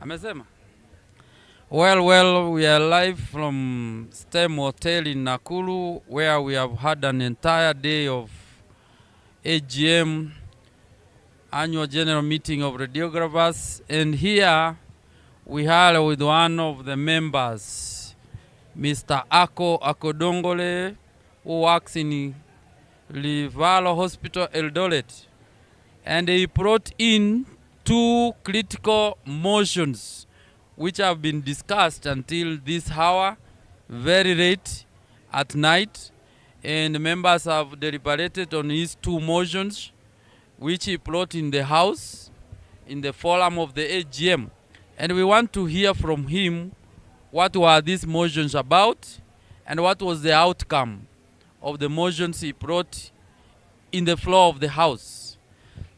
Amesema. Well, we are live from STEM Hotel in Nakuru, where we have had an entire day of AGM, Annual General Meeting of Radiographers, and here we are with one of the members, Mr. Ako Akodongole, who works in Livalo Hospital, Eldoret, and he brought in two critical motions which have been discussed until this hour, very late at night, and members have deliberated on his two motions which he brought in the House in the forum of the AGM. And we want to hear from him what were these motions about and what was the outcome of the motions he brought in the floor of the House.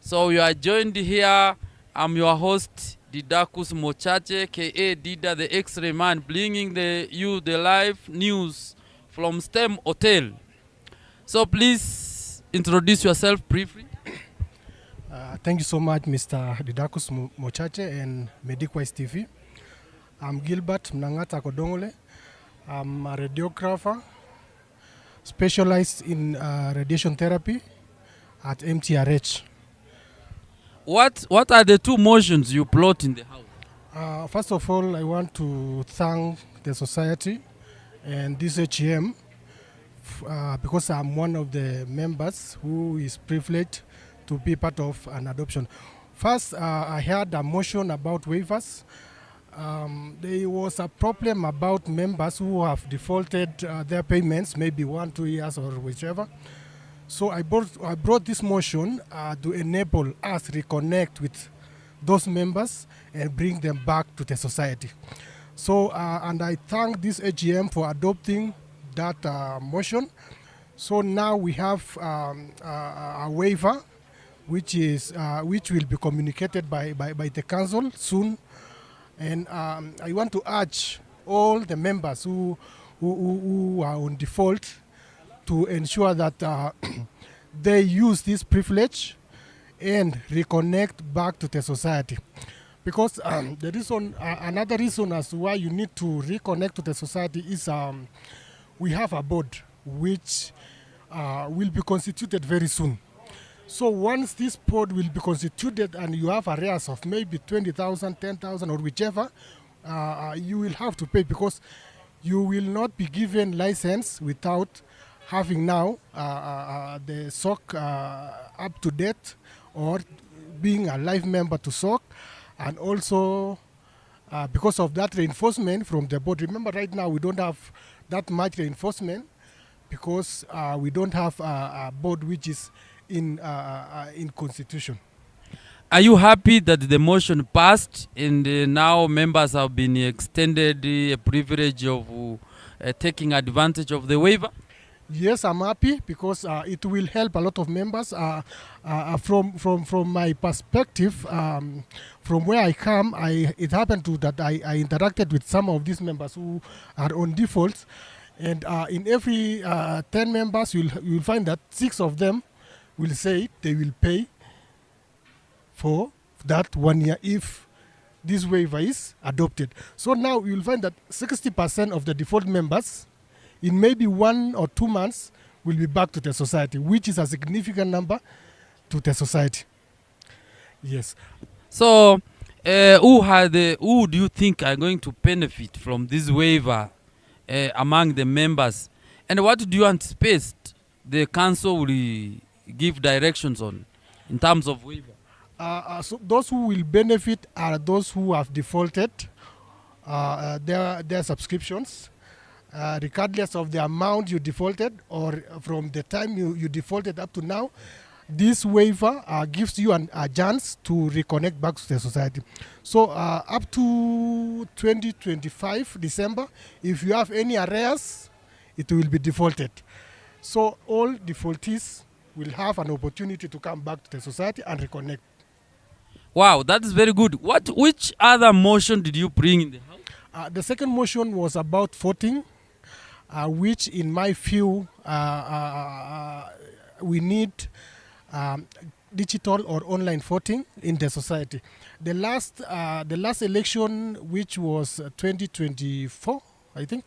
So you are joined here. I'm your host, Didakus Mochache, K.A. Dida, the X-ray man, bringing you the live news from STEM Hotel. So please introduce yourself briefly. Thank you so much, Mr. Didakus Mochache and Medicwise TV. I'm Gilbert Mnangata Kodongole. I'm a radiographer specialized in radiation therapy at MTRH. What are the two motions you brought in the House? First of all, I want to thank the society and this AGM because I'm one of the members who is privileged to be part of an adoption. First, I had a motion about waivers. There was a problem about members who have defaulted their payments, maybe 1-2 years or whichever. So I brought this motion to enable us reconnect with those members and bring them back to the society. So, and I thank this AGM for adopting that motion. So now we have a waiver, which will be communicated by the council soon. And I want to urge all the members who are on default to ensure that they use this privilege and reconnect back to the society. Because the reason, another reason as to why you need to reconnect to the society is we have a board which will be constituted very soon. So once this board will be constituted and you have arrears of maybe 20,000, 10,000 or whichever, you will have to pay because you will not be given license without having now the SORK up to date or being a live member to SORK, and also because of that reinforcement from the board. Remember, right now we don't have that much reinforcement because we don't have a board which is in constitution. Are you happy that the motion passed and now members have been extended the privilege of taking advantage of the waiver? Yes, I'm happy because it will help a lot of members. From my perspective, from where I come, it happened to that I interacted with some of these members who are on default, and in every 10 members, you'll find that 6 of them will say they will pay for that 1 year if this waiver is adopted. So now you'll find that 60% of the default members in maybe 1 or 2 months will be back to the society, which is a significant number to the society. Yes. So who do you think are going to benefit from this waiver among the members? And what do you anticipate the council will give directions on in terms of waiver? So those who will benefit are those who have defaulted their subscriptions, regardless of the amount you defaulted or from the time you defaulted up to now. This waiver gives you a chance to reconnect back to the society. So up to 2025 December, if you have any arrears, it will be defaulted. So all defaultees will have an opportunity to come back to the society and reconnect. Wow, that is very good. Which other motion did you bring in the House? The second motion was about voting, which in my view, we need digital or online voting in the society. The last election, which was 2024, I think,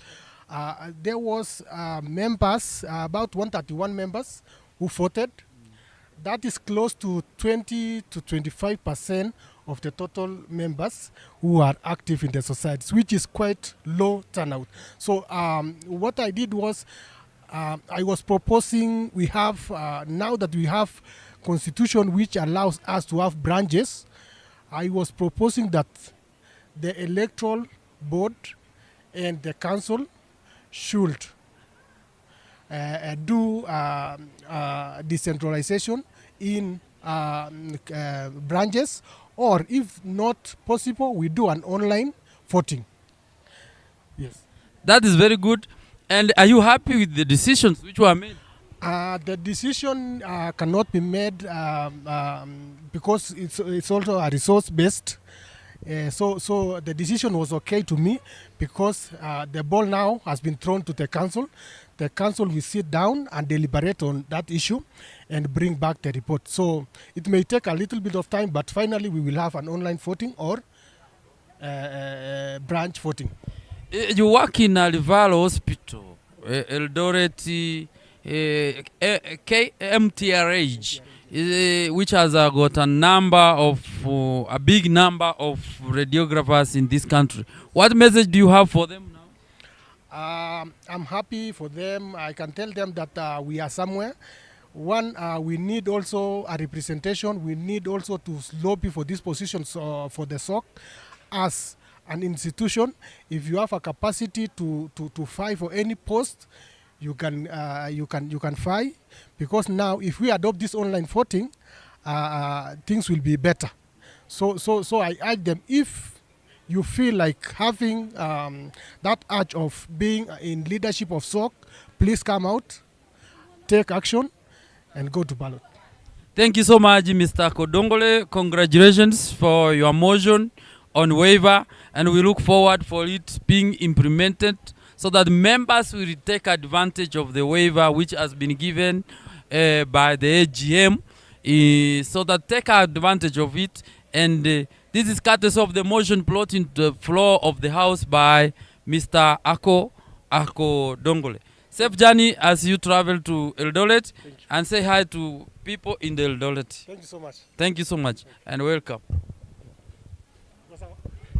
there was members, about 131 members who voted. That is close to 20 to 25% of the total members who are active in the societies, which is quite low turnout. So what I did was, I was proposing, we have, now that we have constitution which allows us to have branches, I was proposing that the electoral board and the council should do decentralization in branches, or if not possible, we do an online voting. Yes. That is very good. And are you happy with the decisions which were made? The decision cannot be made because it's also a resource-based. So the decision was okay to me, because the ball now has been thrown to the council. The council will sit down and deliberate on that issue and bring back the report. So it may take a little bit of time, but finally we will have an online voting or branch voting. You work in a Rivalo Hospital, Eldoret, KMTRH, which has got a big number of radiographers in this country. What message do you have for them now? I'm happy for them. I can tell them that we are somewhere. One, we need also a representation. We need also to lobby for these positions for the SORK as an institution. If you have a capacity to fight for any post, you can fight, because now if we adopt this online voting, things will be better. So I urge them, if you feel like having that urge of being in leadership of SORK, please come out, take action, and go to ballot. Thank you so much, Mr. Kodongole. Congratulations for your motion on waiver, and we look forward for it being implemented so that members will take advantage of the waiver which has been given by the AGM, so that take advantage of it. And this is courtesy of the motion brought into the floor of the House by Mr. Ako Dongole. Safe journey as you travel to Eldoret, and say hi to people in the Eldoret. Thank you so much. Thank you so much, and welcome.